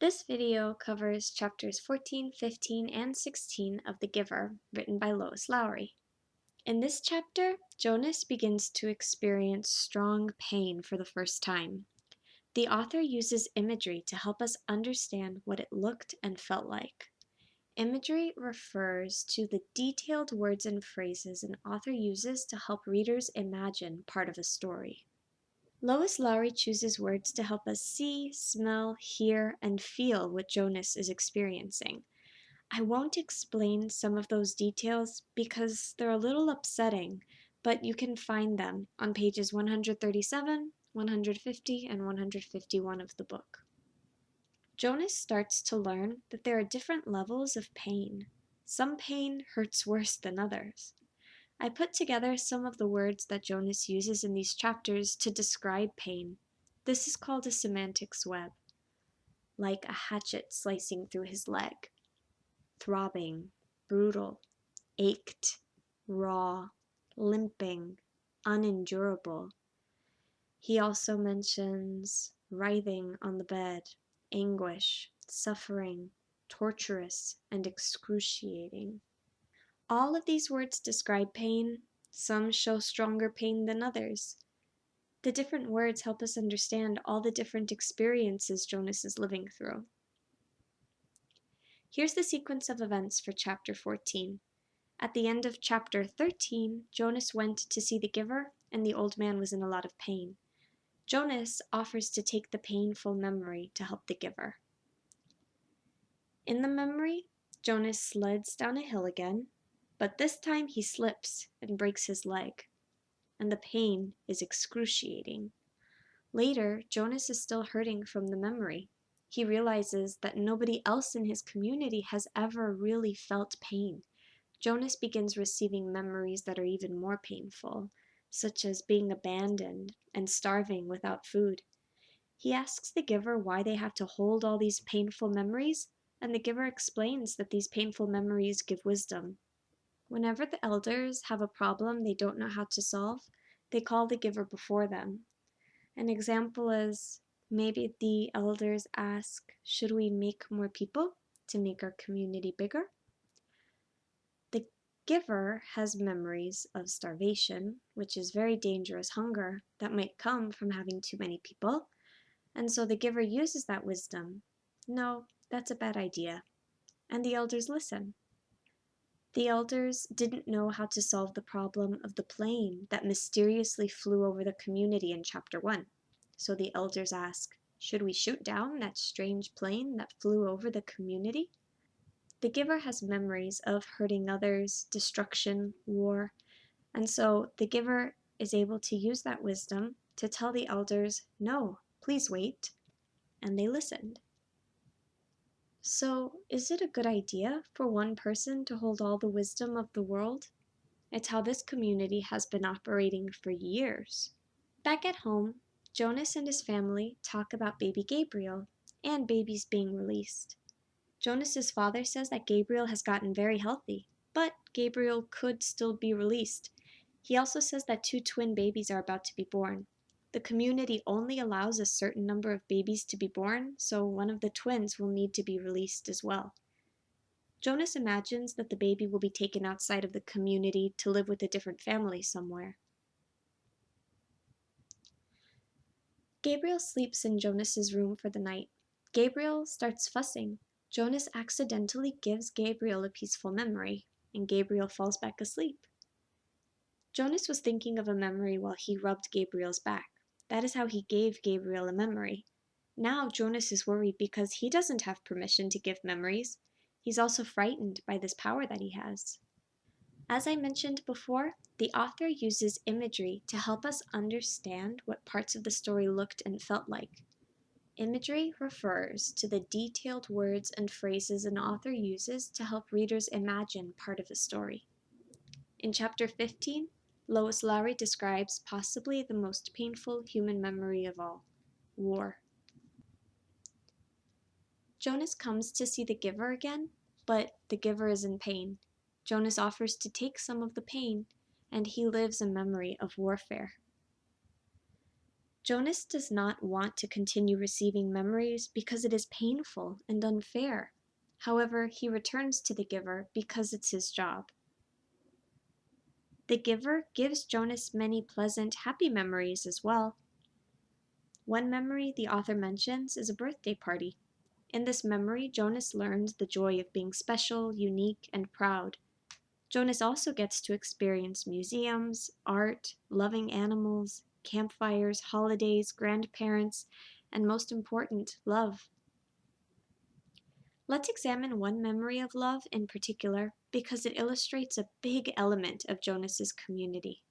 This video covers chapters 14, 15, and 16 of The Giver, written by Lois Lowry. In this chapter, Jonas begins to experience strong pain for the first time. The author uses imagery to help us understand what it looked and felt like. Imagery refers to the detailed words and phrases an author uses to help readers imagine part of a story. Lois Lowry chooses words to help us see, smell, hear, and feel what Jonas is experiencing. I won't explain some of those details because they're a little upsetting, but you can find them on pages 137, 150, and 151 of the book. Jonas starts to learn that there are different levels of pain. Some pain hurts worse than others. I put together some of the words that Jonas uses in these chapters to describe pain. This is called a semantics web. Like a hatchet slicing through his leg. Throbbing, brutal, ached, raw, limping, unendurable. He also mentions writhing on the bed, anguish, suffering, torturous, and excruciating. All of these words describe pain. Some show stronger pain than others. The different words help us understand all the different experiences Jonas is living through. Here's the sequence of events for chapter 14. At the end of chapter 13, Jonas went to see the giver, and the old man was in a lot of pain. Jonas offers to take the painful memory to help the giver. In the memory, Jonas sleds down a hill again, but this time he slips and breaks his leg, and the pain is excruciating. Later, Jonas is still hurting from the memory. He realizes that nobody else in his community has ever really felt pain. Jonas begins receiving memories that are even more painful, such as being abandoned and starving without food. He asks the giver why they have to hold all these painful memories, and the giver explains that these painful memories give wisdom. Whenever the elders have a problem they don't know how to solve, they call the giver before them. An example is, maybe the elders ask, should we make more people to make our community bigger? The giver has memories of starvation, which is very dangerous hunger that might come from having too many people, and so the giver uses that wisdom. No, that's a bad idea. And the elders listen. The elders didn't know how to solve the problem of the plane that mysteriously flew over the community in chapter 1. So the elders ask, should we shoot down that strange plane that flew over the community? The giver has memories of hurting others, destruction, war, and so the giver is able to use that wisdom to tell the elders, no, please wait, and they listened. So, is it a good idea for one person to hold all the wisdom of the world? It's how this community has been operating for years. Back at home, Jonas and his family talk about baby Gabriel and babies being released. Jonas's father says that Gabriel has gotten very healthy, but Gabriel could still be released. He also says that 2 twin babies are about to be born. The community only allows a certain number of babies to be born, so one of the twins will need to be released as well. Jonas imagines that the baby will be taken outside of the community to live with a different family somewhere. Gabriel sleeps in Jonas's room for the night. Gabriel starts fussing. Jonas accidentally gives Gabriel a peaceful memory, and Gabriel falls back asleep. Jonas was thinking of a memory while he rubbed Gabriel's back. That is how he gave Gabriel a memory. Now Jonas is worried because he doesn't have permission to give memories. He's also frightened by this power that he has. As I mentioned before, the author uses imagery to help us understand what parts of the story looked and felt like. Imagery refers to the detailed words and phrases an author uses to help readers imagine part of a story. In chapter 15, Lois Lowry describes possibly the most painful human memory of all, war. Jonas comes to see the giver again, but the giver is in pain. Jonas offers to take some of the pain, and he lives a memory of warfare. Jonas does not want to continue receiving memories because it is painful and unfair. However, he returns to the giver because it's his job. The giver gives Jonas many pleasant, happy memories as well. One memory the author mentions is a birthday party. In this memory, Jonas learns the joy of being special, unique, and proud. Jonas also gets to experience museums, art, loving animals, campfires, holidays, grandparents, and most important, love. Let's examine one memory of love in particular because it illustrates a big element of Jonas's community.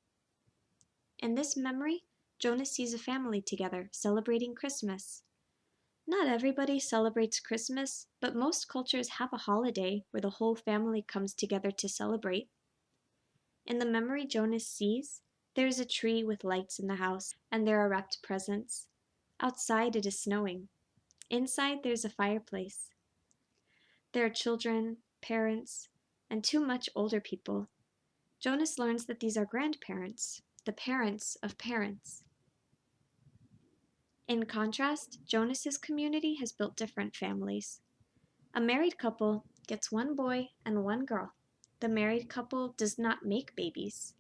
In this memory, Jonas sees a family together celebrating Christmas. Not everybody celebrates Christmas, but most cultures have a holiday where the whole family comes together to celebrate. In the memory Jonas sees, there is a tree with lights in the house, and there are wrapped presents. Outside it is snowing. Inside there's a fireplace. There are children, parents, and two much older people. Jonas learns that these are grandparents, the parents of parents. In contrast, Jonas's community has built different families. A married couple gets one boy and one girl. The married couple does not make babies.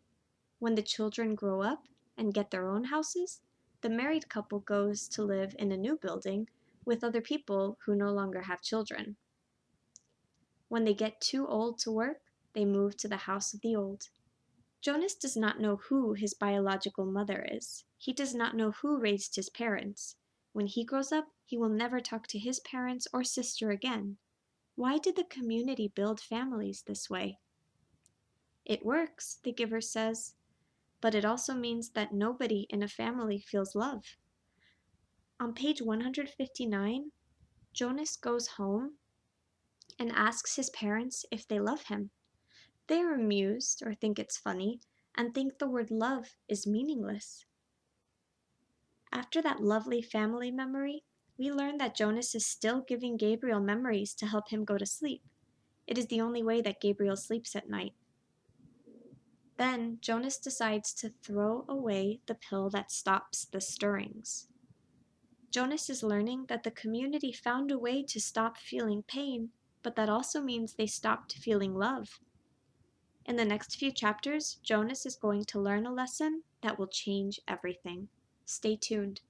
When the children grow up and get their own houses, the married couple goes to live in a new building with other people who no longer have children. When they get too old to work, they move to the house of the old. Jonas does not know who his biological mother is. He does not know who raised his parents. When he grows up, he will never talk to his parents or sister again. Why did the community build families this way? It works, the giver says, but it also means that nobody in a family feels love. On page 159, Jonas goes home and asks his parents if they love him. They are amused or think it's funny and think the word love is meaningless. After that lovely family memory, we learn that Jonas is still giving Gabriel memories to help him go to sleep. It is the only way that Gabriel sleeps at night. Then Jonas decides to throw away the pill that stops the stirrings. Jonas is learning that the community found a way to stop feeling pain, but that also means they stopped feeling love. In the next few chapters, Jonas is going to learn a lesson that will change everything. Stay tuned.